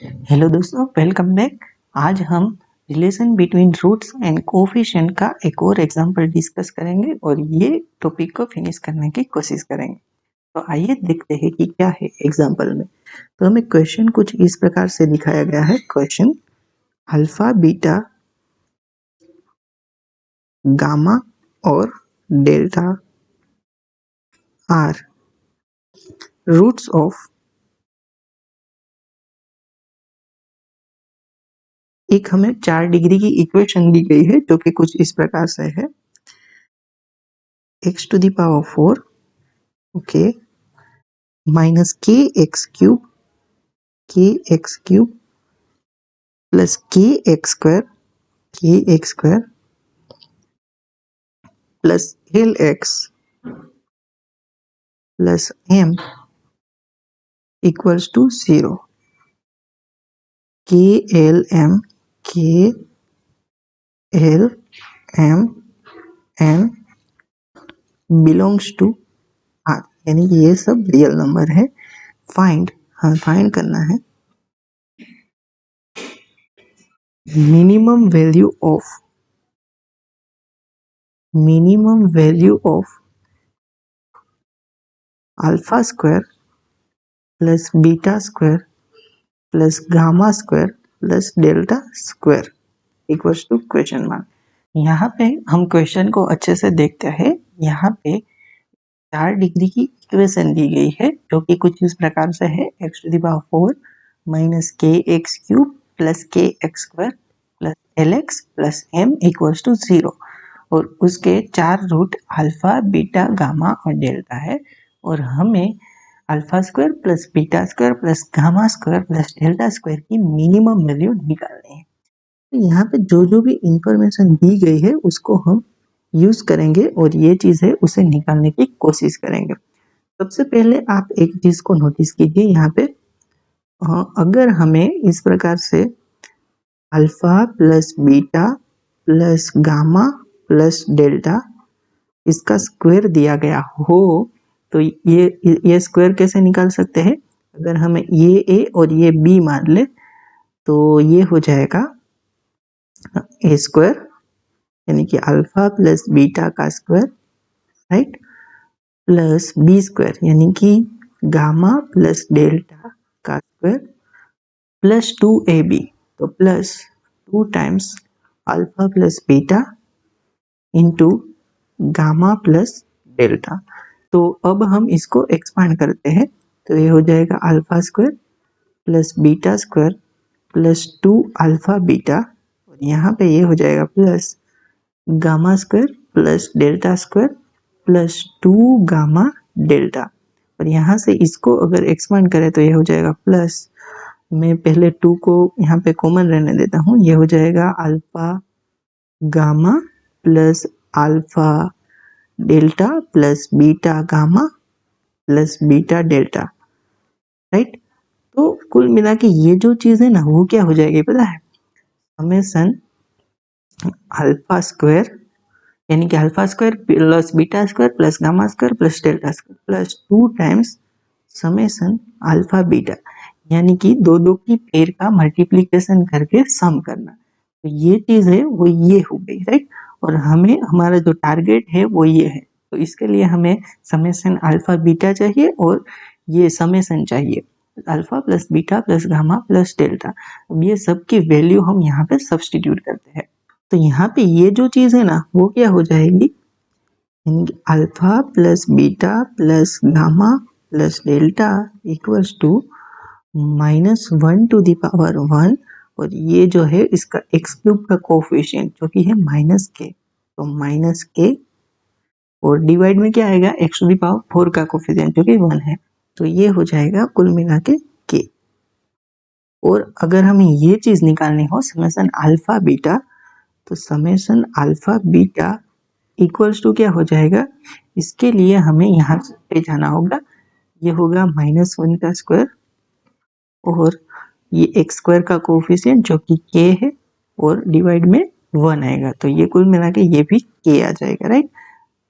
Hello दोस्तों, welcome back. आज हम relation between roots and coefficient का एक और एग्जांपल डिस्कस करेंगे और ये टॉपिक को फिनिश करने की कोशिश करेंगे। तो आइए देखते हैं कि क्या है एग्जांपल में। तो हमें क्वेश्चन कुछ इस प्रकार से दिखाया गया है। क्वेश्चन अल्फा, बीटा, गामा और डेल्टा आर रूट्स ऑफ एक हमें 4 डिग्री की इक्वेशन दी गई है जो कि कुछ इस प्रकार से है। x to the power 4 okay minus k x cube plus k x square plus l x plus m equals to 0। K l m n belongs to R, यानी कि ये सब रियल नंबर है। हमें फाइंड करना है minimum value of alpha square plus beta square plus gamma square plus delta square equals to question mark. यहाँ पे हम क्वेश्चन को अच्छे से देखते हैं। यहाँ पे 4 डिग्री की इक्वेशन दी गई है जो कि कुछ इस प्रकार से है। x to the power 4 minus k x cube plus k x square plus l x plus m equals to 0 और उसके 4 रूट अल्फा, बीटा, गामा और डेल्टा है और हमें alpha square plus beta square plus gamma square plus delta square की minimum value निकालनी है। तो यहाँ पे जो जो भी इंफॉर्मेशन दी गई है उसको हम यूज करेंगे और ये चीज है उसे निकालने की कोशिश करेंगे। सबसे पहले आप एक चीज को नोटिस कीजिए। यहाँ पे अगर हमें इस प्रकार से alpha plus beta plus gamma plus delta इसका स्क्वायर दिया गया हो तो ये स्क्वायर कैसे निकाल सकते हैं। अगर हमें ये ए और ये बी मान ले तो ये हो जाएगा ए स्क्वायर, यानी कि अल्फा प्लस बीटा का square, right, plus b square यानी कि गामा प्लस डेल्टा का स्क्वायर प्लस 2ab, तो plus 2 times alpha plus beta into gamma plus delta. तो अब हम इसको एक्सपांड करते हैं तो ये हो जाएगा alpha square plus beta square plus 2 alpha beta और यहाँ पे ये हो जाएगा plus gamma square plus delta square plus 2 gamma delta और यहाँ से इसको अगर एक्सपांड करें तो ये हो जाएगा प्लस, मैं पहले 2 को यहाँ पे कॉमन रहने देता हूँ, ये हो जाएगा alpha gamma plus alpha delta plus beta gamma plus beta delta, right. तो कुल मिला के ये जो चीज है ना वो क्या हो जाएगी पता है, समेशन अल्फा स्क्वायर यानी कि alpha square plus beta square plus gamma square plus delta square plus 2 times summation alpha beta, यानी कि दो की पेयर का मल्टीप्लिकेशन करके सम करना। तो ये चीज है वो ये हो गई, राइट। और हमें हमारा जो टारगेट है वो ये है, तो इसके लिए हमें समेशन अल्फा बीटा चाहिए और ये समेशन चाहिए alpha plus beta plus gamma plus delta. अब ये सब की वैल्यू हम यहाँ पे सब्सटीट्यूट करते हैं तो यहाँ पे ये जो चीज है ना वो क्या हो जाएगी, यानी कि alpha plus beta plus gamma plus delta equals to -1 to the power 1 और ये जो है इसका एक्स क्यूब का कोफिशिएंट जो कि है -k, तो -k और डिवाइड में क्या आएगा x टू द पावर 4 का कोफिशिएंट जो कि 1 है, तो ये हो जाएगा कुल मिला के k। और अगर हमें ये चीज निकालनी हो समेशन अल्फा बीटा, तो summation alpha beta equals to क्या हो जाएगा, इसके लिए हमें यहाँ पे जाना होगा, ये होगा -1 का स्क्वायर और ये एक्स स्क्वायर का कोफिशिएंट जो कि k है और डिवाइड में 1 आएगा, तो ये कुल मिला के ये भी k आ जाएगा, राइट।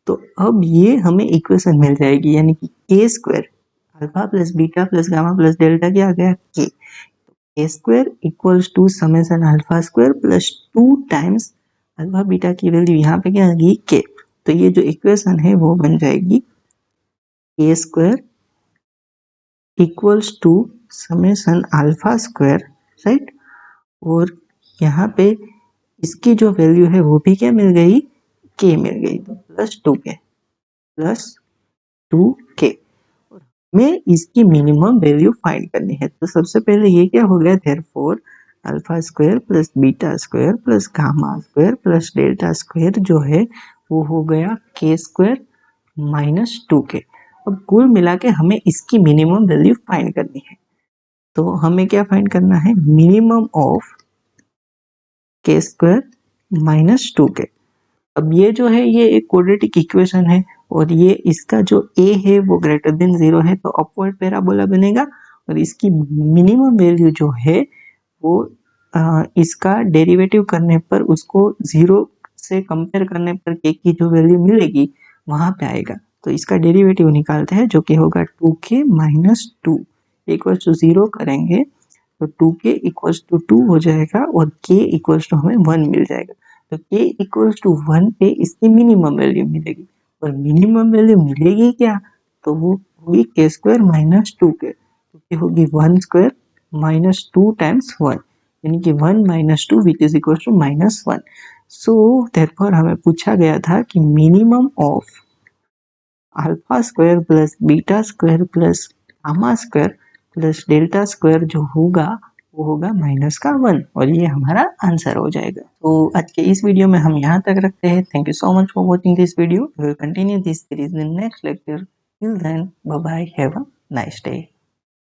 तो अब ये हमें इक्वेशन मिल जाएगी, यानी कि k square alpha plus beta plus gamma plus delta क्या आ गया k। A square equals to summation alpha square plus 2 times alpha beta की वैल्यू यहाँ पे क्या आएगी के। तो ये जो इक्वेशन है वो बन जाएगी A square equals to summation alpha square, right. और यहाँ पे इसकी जो वैल्यू है वो भी क्या मिल गई, के मिल गई, तो प्लस 2k प्लस 2k। हमें इसकी मिनिमम वैल्यू फाइंड करनी है। तो सबसे पहले ये क्या हो गया, therefore alpha square plus beta square plus gamma square plus delta square जो है वो हो गया के स्क्वायर माइनस 2k। अब कुल मिला के हमें इसकी मिनिमम वैल्यू फाइंड करनी है। तो हमें क्या फाइंड करना है, मिनिमम ऑफ के स्क्वायर माइनस 2k। अब ये जो है ये एक क्वाड्रेटिक इक्वेशन है और ये इसका जो a है वो ग्रेटर देन 0 है, तो अपवर्ड पैराबोला बनेगा। और इसकी मिनिमम वैल्यू जो है वो इसका डेरिवेटिव करने पर उसको 0 से कंपेयर करने पर k की जो वैल्यू मिलेगी वहां पे आएगा। तो इसका डेरिवेटिव निकालते हैं जो कि होगा 2k माइनस 2 इक्वल टू 0 करेंगे तो 2k इक्वल्स टू 2 हो जाएगा और k इक्वल्स टू हमें 1 मिल जाएगा। तो k इक्वल्स टू 1 पे इसकी मिनिमम वैल्यू मिलेगी और मिनिमम वैल्यू मिलेगी क्या, तो वो होगी के स्क्वायर माइनस 2k, क्योंकि होगी 1 स्क्वायर माइनस 2 टाइम्स 1 यानी कि 1 minus 2 which is equal to minus 1। So therefore हमें पूछा गया था कि minimum of alpha square plus beta square plus gamma square plus delta square जो होगा वो होगा माइनस का 1 और ये हमारा आंसर हो जाएगा। तो आज के इस वीडियो में हम यहाँ तक रखते हैं। Thank you so much for watching this video. We will continue this series in next lecture. Till then bye bye, have a nice day.